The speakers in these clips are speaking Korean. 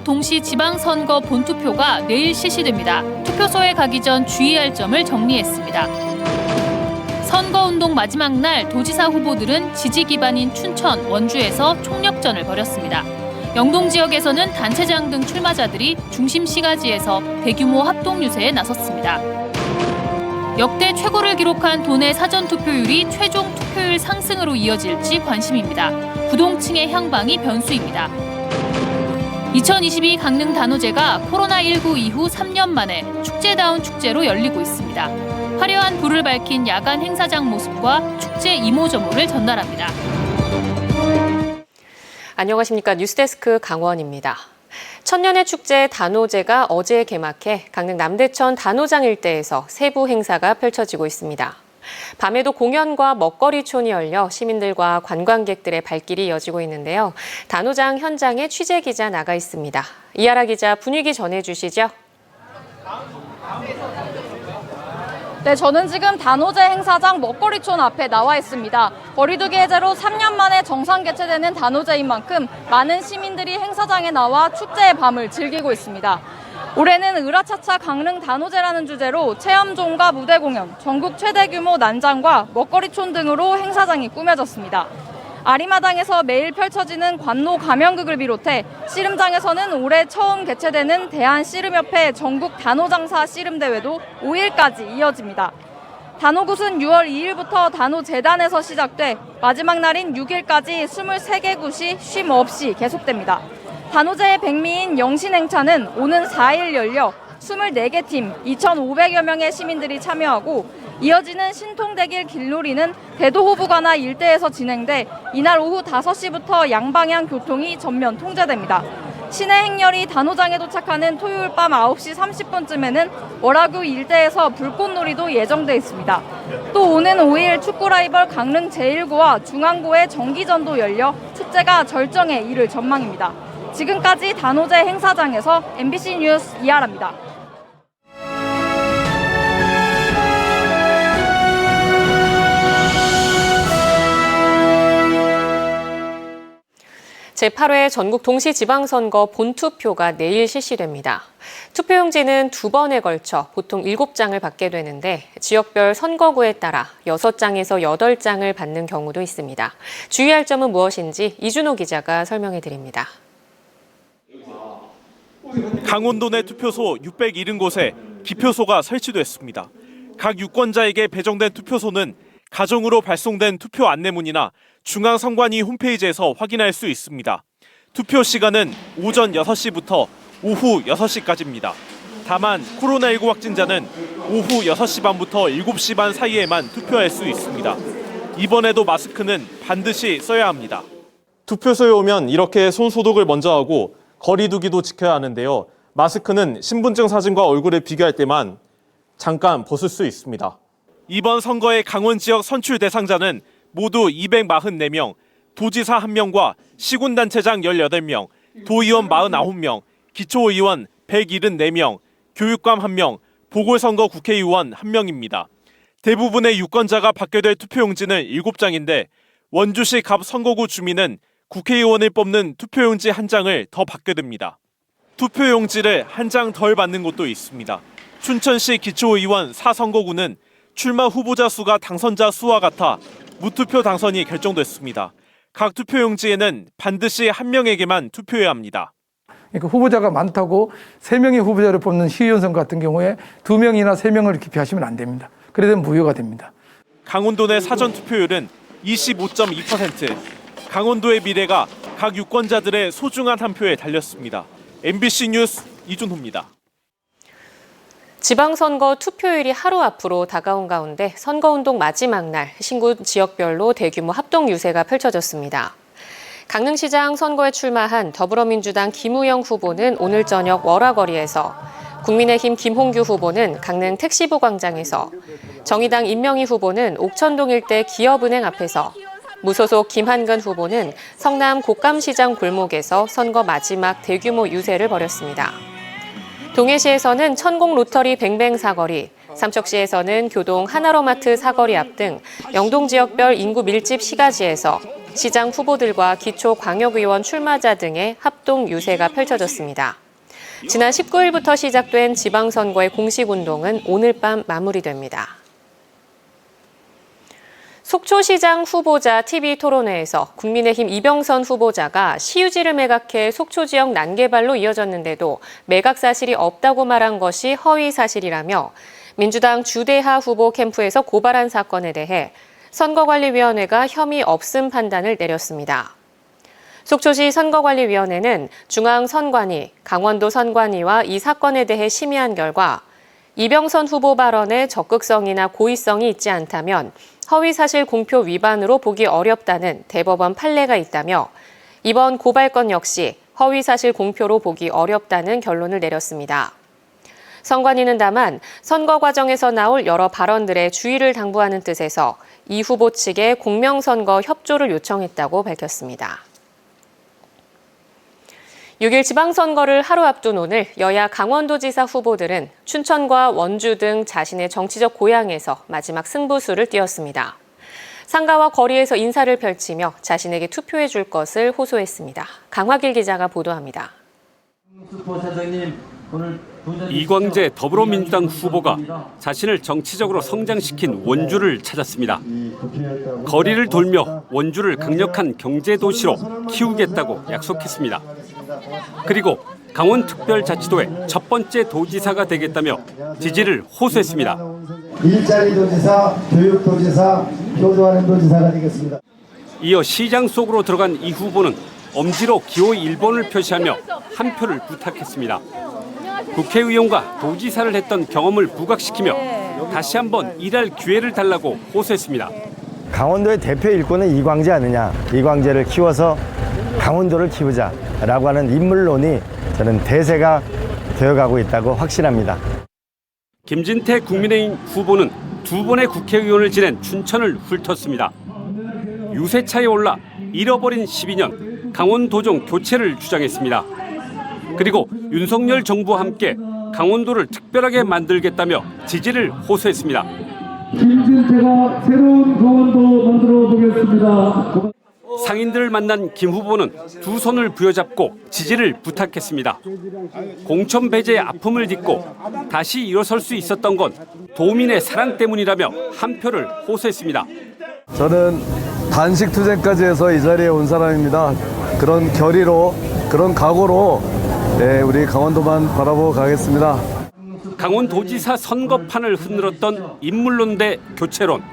동시 지방선거 본투표가 내일 실시됩니다. 투표소에 가기 전 주의할 점을 정리했습니다. 선거운동 마지막 날 도지사 후보들은 지지 기반인 춘천, 원주에서 총력전을 벌였습니다. 영동 지역에서는 단체장 등 출마자들이 중심 시가지에서 대규모 합동 유세에 나섰습니다. 역대 최고를 기록한 도내 사전투표율이 최종 투표율 상승으로 이어질지 관심입니다. 부동층의 향방이 변수입니다. 2022 강릉 단오제가 코로나19 이후 3년 만에 축제다운 축제로 열리고 있습니다. 화려한 불을 밝힌 야간 행사장 모습과 축제 이모저모를 전달합니다. 안녕하십니까. 뉴스데스크 강원입니다. 천년의 축제 단오제가 어제 개막해 강릉 남대천 단오장 일대에서 세부 행사가 펼쳐지고 있습니다. 밤에도 공연과 먹거리촌이 열려 시민들과 관광객들의 발길이 이어지고 있는데요. 단오장 현장에 취재기자 나가 있습니다. 이하라 기자 분위기 전해주시죠. 네, 저는 지금 단오제 행사장 먹거리촌 앞에 나와 있습니다. 거리두기 해제로 3년 만에 정상 개최되는 단오제인 만큼 많은 시민들이 행사장에 나와 축제의 밤을 즐기고 있습니다. 올해는 으라차차 강릉 단오제라는 주제로 체험존과 무대 공연, 전국 최대 규모 난장과 먹거리촌 등으로 행사장이 꾸며졌습니다. 아리마당에서 매일 펼쳐지는 관노 가면극을 비롯해 씨름장에서는 올해 처음 개최되는 대한씨름협회 전국 단오장사 씨름대회도 5일까지 이어집니다. 단오굿은 6월 2일부터 단오재단에서 시작돼 마지막 날인 6일까지 23개 굿이 쉼 없이 계속됩니다. 단오제의 백미인 영신행차는 오는 4일 열려 24개 팀 2,500여 명의 시민들이 참여하고 이어지는 신통대길 길놀이는 대도호부관나 일대에서 진행돼 이날 오후 5시부터 양방향 교통이 전면 통제됩니다. 시내 행렬이 단오장에 도착하는 토요일 밤 9시 30분쯤에는 월화교 일대에서 불꽃놀이도 예정돼 있습니다. 또 오는 5일 축구 라이벌 강릉 제1고와 중앙고의 정기전도 열려 축제가 절정에 이를 전망입니다. 지금까지 단오제 행사장에서 MBC 뉴스 이하라입니다. 제8회 전국 동시지방선거 본투표가 내일 실시됩니다. 투표용지는 2번에 걸쳐 보통 7장을 받게 되는데 지역별 선거구에 따라 6장에서 8장을 받는 경우도 있습니다. 주의할 점은 무엇인지 이준호 기자가 설명해 드립니다. 강원도 내 투표소 670곳에 기표소가 설치됐습니다. 각 유권자에게 배정된 투표소는 가정으로 발송된 투표 안내문이나 중앙선관위 홈페이지에서 확인할 수 있습니다. 투표 시간은 오전 6시부터 오후 6시까지입니다. 다만 코로나19 확진자는 오후 6시 반부터 7시 반 사이에만 투표할 수 있습니다. 이번에도 마스크는 반드시 써야 합니다. 투표소에 오면 이렇게 손 소독을 먼저 하고 거리 두기도 지켜야 하는데요. 마스크는 신분증 사진과 얼굴을 비교할 때만 잠깐 벗을 수 있습니다. 이번 선거의 강원 지역 선출 대상자는 모두 244명, 도지사 1명과 시군단체장 18명, 도의원 49명, 기초의원 174명, 교육감 1명, 보궐선거 국회의원 1명입니다. 대부분의 유권자가 받게 될 투표용지는 7장인데 원주시 갑 선거구 주민은 국회의원을 뽑는 투표용지 1장을 더 받게 됩니다. 투표용지를 1장 덜 받는 곳도 있습니다. 춘천시 기초의원 4선거구는 출마 후보자 수가 당선자 수와 같아 무투표 당선이 결정됐습니다. 각 투표용지에는 반드시 1명에게만 투표해야 합니다. 그러니까 후보자가 많다고 3명의 후보자를 뽑는 시의원 선거 같은 경우에 2명이나 3명을 기피하시면 안 됩니다. 그래야 무효가 됩니다. 강원도 내 사전투표율은 25.2%. 강원도의 미래가 각 유권자들의 소중한 한 표에 달렸습니다. MBC 뉴스 이준호입니다. 지방선거 투표율이 하루 앞으로 다가온 가운데 선거운동 마지막 날 신구 지역별로 대규모 합동 유세가 펼쳐졌습니다. 강릉시장 선거에 출마한 더불어민주당 김우영 후보는 오늘 저녁 월화거리에서, 국민의힘 김홍규 후보는 강릉 택시부 광장에서, 정의당 임명희 후보는 옥천동 일대 기업은행 앞에서, 무소속 김한근 후보는 성남 곡감시장 골목에서 선거 마지막 대규모 유세를 벌였습니다. 동해시에서는 천공 로터리 뱅뱅 사거리, 삼척시에서는 교동 하나로마트 사거리 앞 등 영동 지역별 인구 밀집 시가지에서 시장 후보들과 기초광역의원 출마자 등의 합동 유세가 펼쳐졌습니다. 지난 19일부터 시작된 지방선거의 공식운동은 오늘 밤 마무리됩니다. 속초시장 후보자 TV토론회에서 국민의힘 이병선 후보자가 시유지를 매각해 속초 지역 난개발로 이어졌는데도 매각 사실이 없다고 말한 것이 허위 사실이라며 민주당 주대하 후보 캠프에서 고발한 사건에 대해 선거관리위원회가 혐의 없음 판단을 내렸습니다. 속초시 선거관리위원회는 중앙선관위, 강원도 선관위와 이 사건에 대해 심의한 결과 이병선 후보 발언에 적극성이나 고의성이 있지 않다면 허위사실 공표 위반으로 보기 어렵다는 대법원 판례가 있다며 이번 고발건 역시 허위사실 공표로 보기 어렵다는 결론을 내렸습니다. 선관위는 다만 선거 과정에서 나올 여러 발언들에 주의를 당부하는 뜻에서 이 후보 측에 공명선거 협조를 요청했다고 밝혔습니다. 6일 지방선거를 하루 앞둔 오늘 여야 강원도지사 후보들은 춘천과 원주 등 자신의 정치적 고향에서 마지막 승부수를 띄웠습니다. 상가와 거리에서 인사를 펼치며 자신에게 투표해 줄 것을 호소했습니다. 강화길 기자가 보도합니다. 이광재 더불어민주당 후보가 자신을 정치적으로 성장시킨 원주를 찾았습니다. 거리를 돌며 원주를 강력한 경제도시로 키우겠다고 약속했습니다. 그리고 강원특별자치도의 첫 번째 도지사가 되겠다며 지지를 호소했습니다. 일자리 도지사, 교육도지사, 교도하는 도지사가 되겠습니다. 이어 시장 속으로 들어간 이 후보는 엄지로 기호 1번을 표시하며 한 표를 부탁했습니다. 국회의원과 도지사를 했던 경험을 부각시키며 다시 한번 일할 기회를 달라고 호소했습니다. 강원도의 대표 일꾼은 이광재 아니냐. 이광재를 키워서 강원도를 키우자라고 하는 인물론이 저는 대세가 되어가고 있다고 확신합니다. 김진태 국민의힘 후보는 두 번의 국회의원을 지낸 춘천을 훑었습니다. 유세차에 올라 잃어버린 12년 강원도정 교체를 주장했습니다. 그리고 윤석열 정부와 함께 강원도를 특별하게 만들겠다며 지지를 호소했습니다. 김진태가 새로운 강원도 만들어 보겠습니다. 상인들을 만난 김 후보는 두 손을 부여잡고 지지를 부탁했습니다. 공천 배제의 아픔을 딛고 다시 일어설 수 있었던 건 도민의 사랑 때문이라며 한 표를 호소했습니다. 저는 단식 투쟁까지 해서 이 자리에 온 사람입니다. 그런 결의로, 그런 각오로 우리 강원도만 바라보고 가겠습니다. 강원도지사 선거판을 흔들었던 인물론 대 교체론.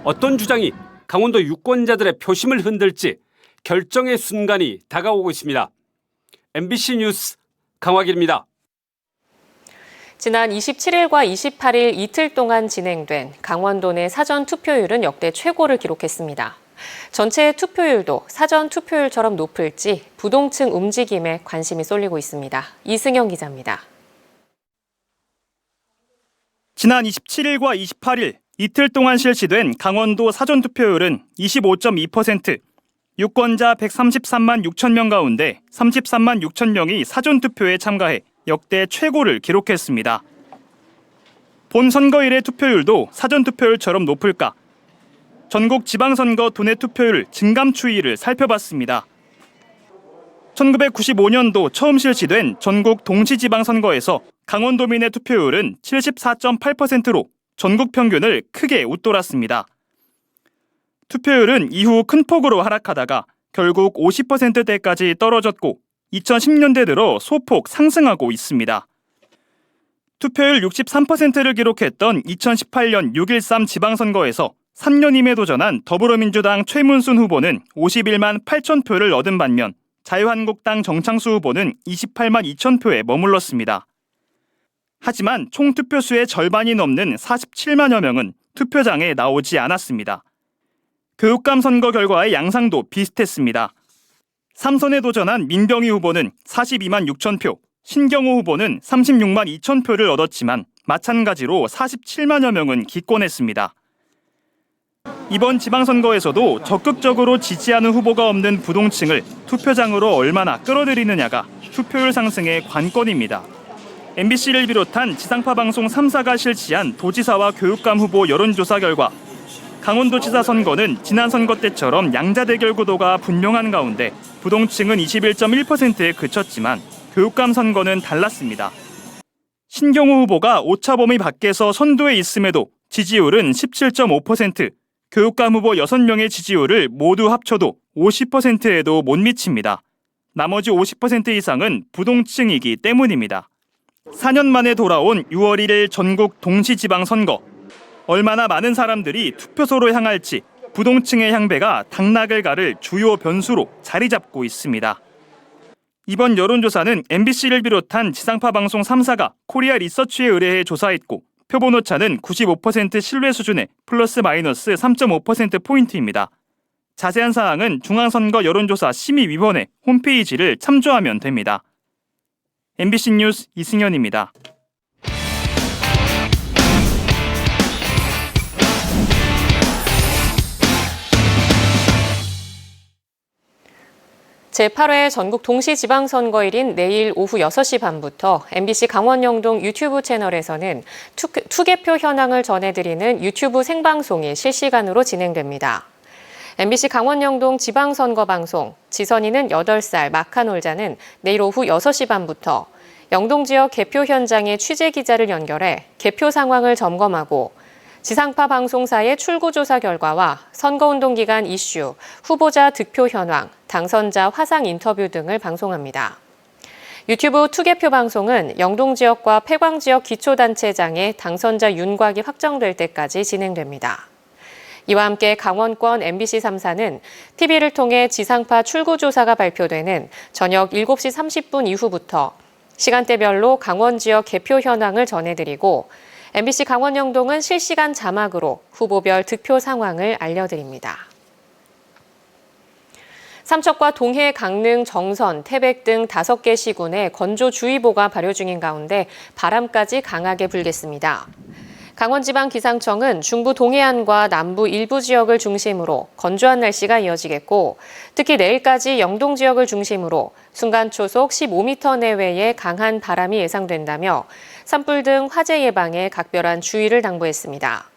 어떤 주장이 강원도 유권자들의 표심을 흔들지 결정의 순간이 다가오고 있습니다. MBC 뉴스 강화길입니다. 지난 27일과 28일 이틀 동안 진행된 강원도 내 사전 투표율은 역대 최고를 기록했습니다. 전체 투표율도 사전 투표율처럼 높을지 부동층 움직임에 관심이 쏠리고 있습니다. 이승영 기자입니다. 지난 27일과 28일 이틀 동안 실시된 강원도 사전투표율은 25.2%, 유권자 133만 6천 명 가운데 33만 6천 명이 사전투표에 참가해 역대 최고를 기록했습니다. 본 선거일의 투표율도 사전투표율처럼 높을까? 전국 지방선거 도내 투표율 증감 추이를 살펴봤습니다. 1995년도 처음 실시된 전국 동시지방선거에서 강원도민의 투표율은 74.8%로 전국 평균을 크게 웃돌았습니다. 투표율은 이후 큰 폭으로 하락하다가 결국 50%대까지 떨어졌고 2010년대 들어 소폭 상승하고 있습니다. 투표율 63%를 기록했던 2018년 6.13 지방선거에서 3년임에 도전한 더불어민주당 최문순 후보는 51만 8천 표를 얻은 반면 자유한국당 정창수 후보는 28만 2천 표에 머물렀습니다. 하지만 총 투표수의 절반이 넘는 47만여 명은 투표장에 나오지 않았습니다. 교육감 선거 결과의 양상도 비슷했습니다. 3선에 도전한 민병희 후보는 42만 6천 표, 신경호 후보는 36만 2천 표를 얻었지만 마찬가지로 47만여 명은 기권했습니다. 이번 지방선거에서도 적극적으로 지지하는 후보가 없는 부동층을 투표장으로 얼마나 끌어들이느냐가 투표율 상승의 관건입니다. MBC를 비롯한 지상파 방송 3사가 실시한 도지사와 교육감 후보 여론조사 결과 강원도지사 선거는 지난 선거 때처럼 양자 대결 구도가 분명한 가운데 부동층은 21.1%에 그쳤지만 교육감 선거는 달랐습니다. 신경호 후보가 오차 범위 밖에서 선두에 있음에도 지지율은 17.5%, 교육감 후보 6명의 지지율을 모두 합쳐도 50%에도 못 미칩니다. 나머지 50% 이상은 부동층이기 때문입니다. 4년 만에 돌아온 6월 1일 전국 동시지방선거. 얼마나 많은 사람들이 투표소로 향할지 부동층의 향배가 당락을 가를 주요 변수로 자리 잡고 있습니다. 이번 여론조사는 MBC를 비롯한 지상파 방송 3사가 코리아 리서치에 의뢰해 조사했고 표본 오차는 95% 신뢰 수준의 플러스 마이너스 3.5%포인트입니다. 자세한 사항은 중앙선거 여론조사 심의위원회 홈페이지를 참조하면 됩니다. MBC 뉴스 이승현입니다. 제8회 전국 동시지방선거일인 내일 오후 6시 반부터 MBC 강원 영동 유튜브 채널에서는 투개표 현황을 전해드리는 유튜브 생방송이 실시간으로 진행됩니다. MBC 강원 영동 지방선거방송 지선이는 8살 마카놀자는 내일 오후 6시 반부터 영동 지역 개표 현장에 취재기자를 연결해 개표 상황을 점검하고 지상파 방송사의 출구조사 결과와 선거운동 기간 이슈, 후보자 득표 현황, 당선자 화상 인터뷰 등을 방송합니다. 유튜브 투개표 방송은 영동 지역과 폐광 지역 기초단체장의 당선자 윤곽이 확정될 때까지 진행됩니다. 이와 함께 강원권 MBC 3사는 TV를 통해 지상파 출구조사가 발표되는 저녁 7시 30분 이후부터 시간대별로 강원 지역 개표 현황을 전해드리고 MBC 강원 영동은 실시간 자막으로 후보별 득표 상황을 알려드립니다. 삼척과 동해, 강릉, 정선, 태백 등 5개 시군에 건조주의보가 발효 중인 가운데 바람까지 강하게 불겠습니다. 강원지방기상청은 중부 동해안과 남부 일부 지역을 중심으로 건조한 날씨가 이어지겠고 특히 내일까지 영동 지역을 중심으로 순간 초속 15m 내외의 강한 바람이 예상된다며 산불 등 화재 예방에 각별한 주의를 당부했습니다.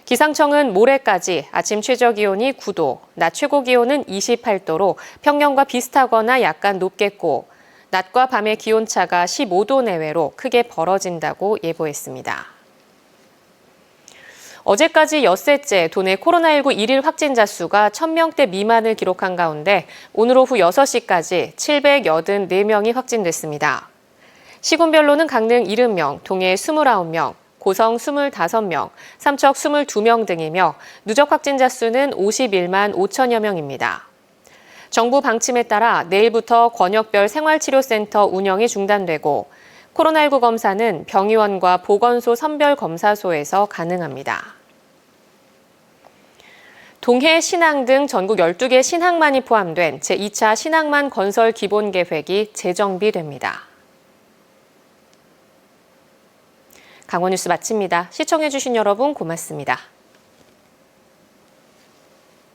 기상청은 모레까지 아침 최저기온이 9도, 낮 최고기온은 28도로 평년과 비슷하거나 약간 높겠고 낮과 밤의 기온차가 15도 내외로 크게 벌어진다고 예보했습니다. 어제까지 엿새째 도내 코로나19 일일 확진자 수가 1000명대 미만을 기록한 가운데 오늘 오후 6시까지 784명이 확진됐습니다. 시군별로는 강릉 70명, 동해 29명, 고성 25명, 삼척 22명 등이며 누적 확진자 수는 51만 5천여 명입니다. 정부 방침에 따라 내일부터 권역별 생활치료센터 운영이 중단되고 코로나19 검사는 병의원과 보건소 선별검사소에서 가능합니다. 동해, 신항 등 전국 12개 신항만이 포함된 제2차 신항만 건설 기본계획이 재정비됩니다. 강원뉴스 마칩니다. 시청해주신 여러분 고맙습니다.